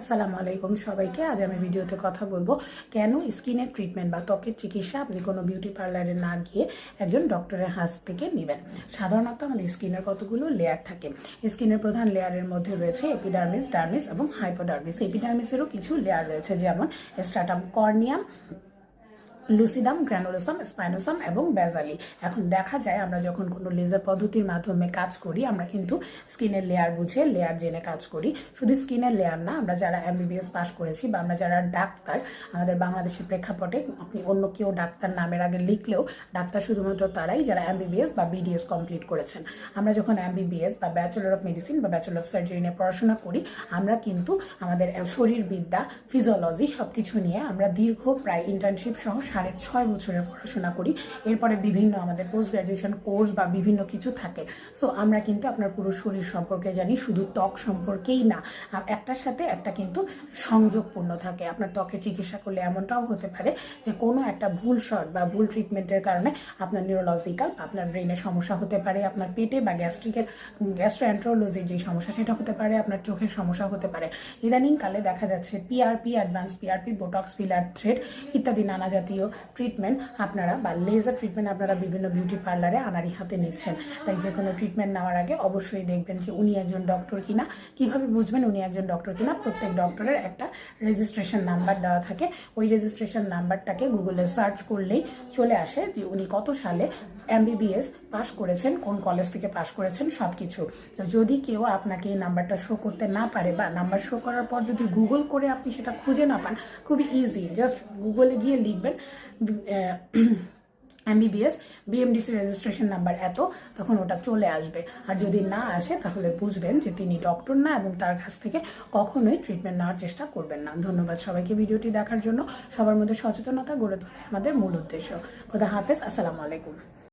আসসালামু আলাইকুম সবাইকে। আজ আমি ভিডিওতে কথা বলবো কেন স্কিনের ট্রিটমেন্ট বা ত্বকের চিকিৎসা আপনি কোনো বিউটি পার্লারে না গিয়ে একজন ডক্টরের হাত থেকে নেবেন। সাধারণত আমাদের স্কিনের কতগুলো লেয়ার থাকে। স্কিনের প্রধান লেয়ারের মধ্যে রয়েছে এপিডার্মিস, ডার্মিস এবং হাইপোডার্মিস। এপিডার্মিসেরও কিছু লেয়ার রয়েছে, যেমন স্ট্রাটাম কর্নিয়াম, লুসিডাম, গ্র্যানুলোসাম, স্পাইনোসাম এবং বেজালি। এখন দেখা যায় আমরা যখন কোনো লেজার পদ্ধতির মাধ্যমে কাজ করি, আমরা কিন্তু স্কিনের লেয়ার বুঝে লেয়ার জেনে কাজ করি। শুধু স্কিনের লেয়ার না, আমরা যারা এমবিবিএস পাস করেছি বা আমরা যারা ডাক্তার, আমাদের বাংলাদেশের প্রেক্ষাপটে আপনি অন্য কেউ ডাক্তার নামের আগে লিখলেও ডাক্তার শুধুমাত্র তারাই যারা এমবিবিএস বা বিডিএস কমপ্লিট করেছেন। আমরা যখন এমবিবিএস বা ব্যাচেলর অফ মেডিসিন বা ব্যাচেলর অফ সার্জারি নিয়ে পড়াশোনা করি, আমরা কিন্তু আমাদের শরীরবিদ্যা, ফিজিওলজি সব কিছু নিয়ে আমরা দীর্ঘ প্রায় ইন্টার্নশিপ সহ 6.5 বছরের পড়াশোনা করি। এরপরে বিভিন্ন আমাদের পোস্ট গ্রাজুয়েশন কোর্স বা বিভিন্ন কিছু থাকে। সো আমরা কিন্তু আপনার পুরো শরীর সম্পর্কে জানি, শুধু ত্বক সম্পর্কেই না, একটার সাথে একটা কিন্তু সংযোগপূর্ণ থাকে। আপনার ত্বকের চিকিৎসা করলে এমনটাও হতে পারে যে কোনো একটা ভুল শট বা ভুল ট্রিটমেন্টের কারণে আপনার নিউরোলজিক্যাল, আপনার ব্রেনের সমস্যা হতে পারে, আপনার পেটে বা গ্যাস্ট্রোএন্টারোলজির যে সমস্যা সেটা হতে পারে, আপনার চোখের সমস্যা হতে পারে। ইদানিংকালে দেখা যাচ্ছে PRP, advance PRP, botox, filler, thread ইত্যাদি নানা জাতীয় ট্রিটমেন্ট আপনারা বা লেজার ট্রিটমেন্ট আপনারা বিভিন্ন বিউটি পার্লারে আনারি হাতে নিচ্ছেন। তাই যে কোনো ট্রিটমেন্ট নেওয়ার আগে অবশ্যই দেখবেন যে উনি একজন ডক্টর কিনা। কিভাবে বুঝবেন উনি একজন ডক্টর কিনা? প্রত্যেক ডক্টরের একটা রেজিস্ট্রেশন নাম্বার দেওয়া থাকে। ওই রেজিস্ট্রেশন নাম্বারটাকে গুগলে সার্চ করলেই চলে আসে যে উনি কত সালে এমবিবিএস পাস করেছেন, কোন কলেজ থেকে পাস করেছেন, সব কিছু। তো যদি কেউ আপনাকে এই নাম্বারটা শো করতে না পারে বা নাম্বার শো করার পর যদি গুগল করে আপনি সেটা খুঁজে না পান, খুবই ইজি, জাস্ট গুগলে গিয়ে লিখবেন এমবিবিএস বিএমডিসি রেজিস্ট্রেশন নাম্বার এত, তখন ওটা চলে আসবে। আর যদি না আসে তাহলে বুঝবেন যে তিনি ডক্টর না এবং তার কাছ থেকে কখনোই ট্রিটমেন্ট নেওয়ার চেষ্টা করবেন না। ধন্যবাদ সবাইকে ভিডিওটি দেখার জন্য। সবার মধ্যে সচেতনতা গড়ে তোলা আমাদের মূল উদ্দেশ্য। খোদা হাফেজ, আসসালামু আলাইকুম।